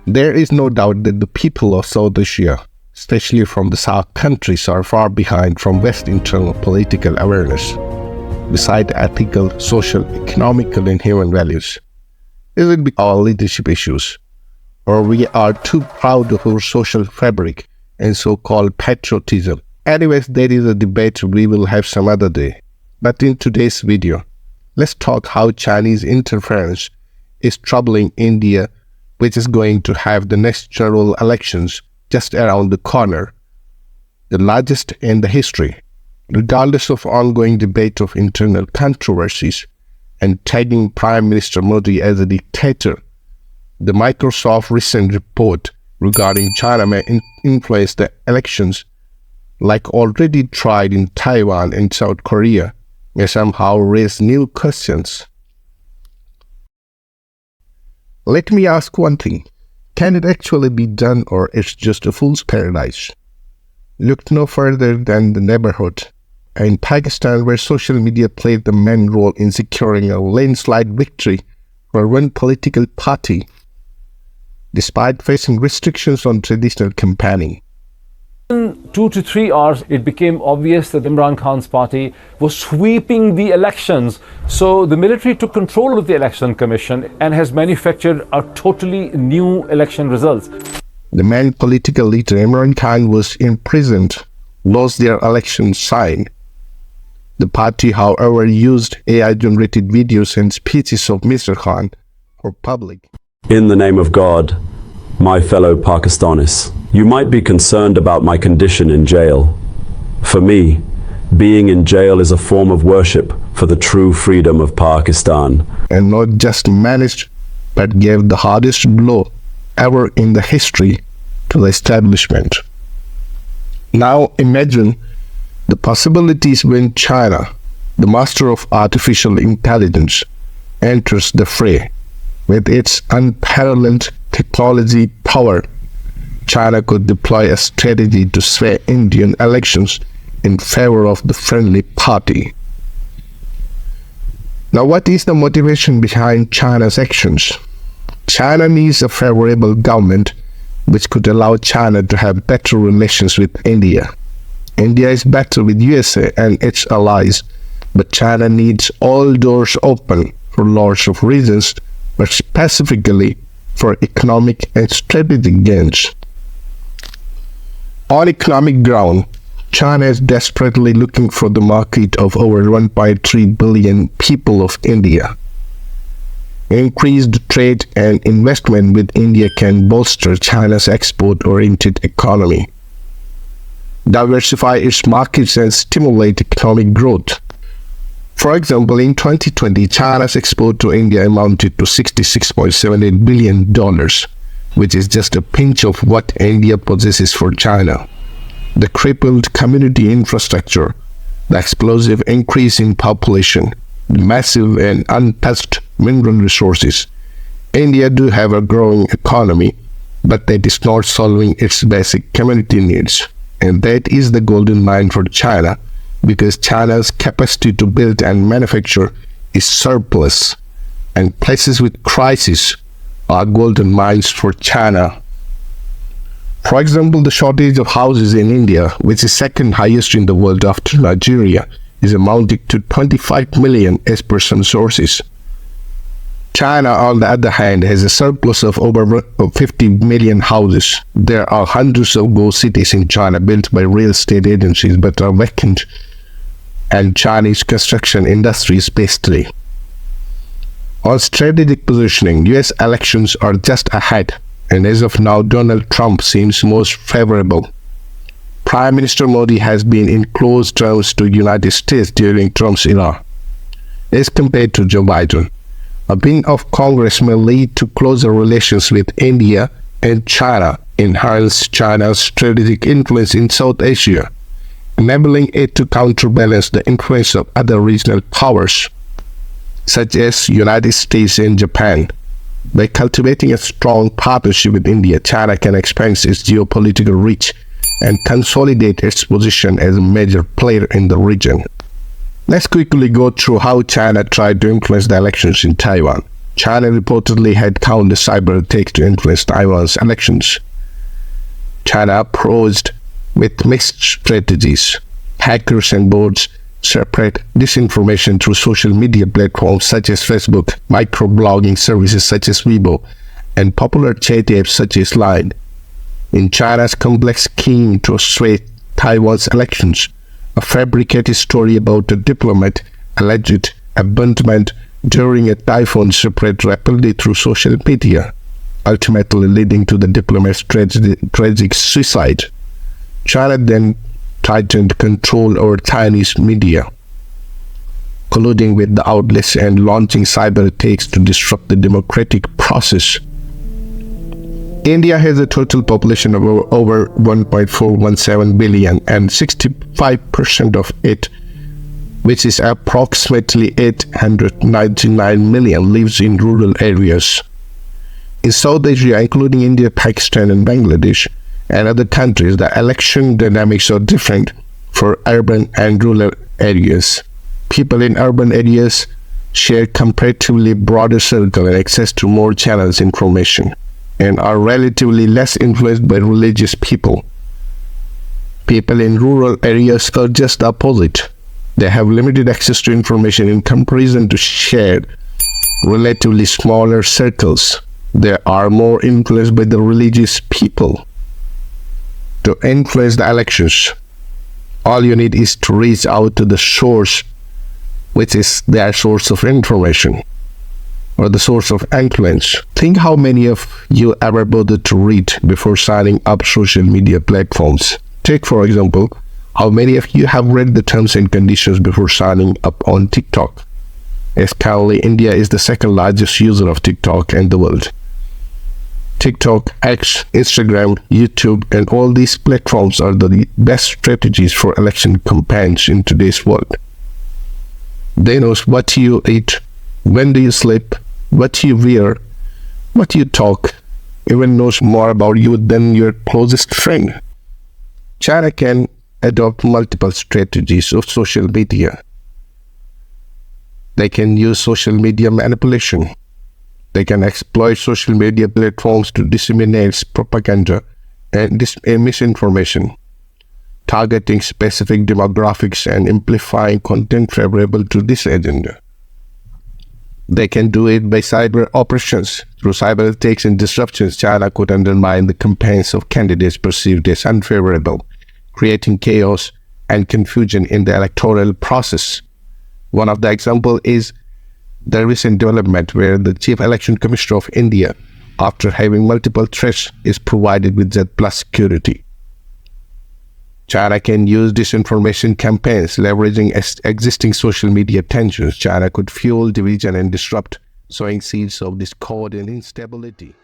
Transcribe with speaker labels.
Speaker 1: There is no doubt that the people of South Asia, especially from the South countries, are far behind from West internal political awareness, beside ethical, social, economical, and human values. Is it because our leadership issues, or we are too proud of our social fabric and so-called patriotism? Anyways, there is a debate we will have some other day. But in today's video, let's talk how Chinese interference is troubling India, which is going to have the next general elections just around the corner, the largest in the history. Regardless of ongoing debate of internal controversies and tagging Prime Minister Modi as a dictator, the Microsoft recent report regarding China may influence the elections, like already tried in Taiwan and South Korea, may somehow raise new questions. Let me ask one thing. Can it actually be done, or it's just a fool's paradise? Look no further than the neighborhood in Pakistan, where social media played the main role in securing a landslide victory for one political party, despite facing restrictions on traditional campaigning.
Speaker 2: In 2 to 3 hours, it became obvious that Imran Khan's party was sweeping the elections. So the military took control of the election commission and has manufactured a totally new election results.
Speaker 1: The main political leader Imran Khan was imprisoned, lost their election sign. The party, however, used AI-generated videos and speeches of Mr. Khan for public.
Speaker 3: In the name of God, my fellow Pakistanis, you might be concerned about my condition in jail. For me, being in jail is a form of worship for the true freedom of Pakistan.
Speaker 1: And not just managed, but gave the hardest blow ever in the history to the establishment. Now imagine the possibilities when China, the master of artificial intelligence, enters the fray. With its unparalleled technology power, China could deploy a strategy to sway Indian elections in favor of the friendly party. Now, what is the motivation behind China's actions? China needs a favorable government which could allow China to have better relations with India. India is better with USA and its allies, but China needs all doors open for lots of reasons, but specifically for economic and strategic gains. On economic ground, China is desperately looking for the market of over 1.3 billion people of India. Increased trade and investment with India can bolster China's export-oriented economy, diversify its markets, and stimulate economic growth. For example, in 2020, China's export to India amounted to $66.78 billion, which is just a pinch of what India possesses for China. The crippled community infrastructure, the explosive increase in population, the massive and untouched mineral resources. India do have a growing economy, but that is not solving its basic community needs. And that is the golden mine for China, because China's capacity to build and manufacture is surplus, and places with crisis are golden mines for China. For example, the shortage of houses in India, which is second highest in the world after Nigeria, is amounting to 25 million as per some sources. China, on the other hand, has a surplus of over 50 million houses. There are hundreds of ghost cities in China built by real estate agencies but are vacant, and Chinese construction industry especially. On strategic positioning, US elections are just ahead, and as of now, Donald Trump seems most favorable. Prime Minister Modi has been in close terms to the United States during Trump's era, as compared to Joe Biden. A win of Congress may lead to closer relations with India and China, enhance China's strategic influence in South Asia, enabling it to counterbalance the influence of other regional powers, such as United States and Japan. By cultivating a strong partnership with India, China can expand its geopolitical reach and consolidate its position as a major player in the region. Let's quickly go through how China tried to influence the elections in Taiwan. China reportedly had countless cyber attacks to influence Taiwan's elections. China approached with mixed strategies. Hackers and bots spread disinformation through social media platforms such as Facebook, microblogging services such as Weibo, and popular chat apps such as Reaڵy. In China's complex scheme to sway Taiwan's elections, a fabricated story about a diplomat alleged abandonment during a typhoon spread rapidly through social media, ultimately leading to the diplomat's tragic suicide. China then tightened control over Chinese media, colluding with the outlets and launching cyber attacks to disrupt the democratic process. India has a total population of over 1.417 billion, and 65% of it, which is approximately 899 million, lives in rural areas. In South Asia, including India, Pakistan, and Bangladesh, and other countries, the election dynamics are different for urban and rural areas. People in urban areas share comparatively broader circle and access to more channels information, and are relatively less influenced by religious people. People in rural areas are just the opposite. They have limited access to information in comparison to shared, relatively smaller circles. They are more influenced by the religious people. To influence the elections, all you need is to reach out to the source, which is their source of information, or the source of influence. Think how many of you ever bothered to read before signing up social media platforms. Take, for example, how many of you have read the terms and conditions before signing up on TikTok? As currently, India is the second largest user of TikTok in the world. TikTok, X, Instagram, YouTube, and all these platforms are the best strategies for election campaigns in today's world. They know what you eat, when do you sleep, what you wear, what you talk, even knows more about you than your closest friend. China can adopt multiple strategies of social media. They can use social media manipulation. They can exploit social media platforms to disseminate propaganda and misinformation, targeting specific demographics and amplifying content favorable to this agenda. They can do it by cyber operations. Through cyber attacks and disruptions, China could undermine the campaigns of candidates perceived as unfavorable, creating chaos and confusion in the electoral process. One of the examples is the recent development where the Chief Election Commissioner of India, after having multiple threats, is provided with Z+ security. China can use disinformation campaigns, leveraging existing social media tensions. China could fuel division and disrupt, sowing seeds of discord and instability.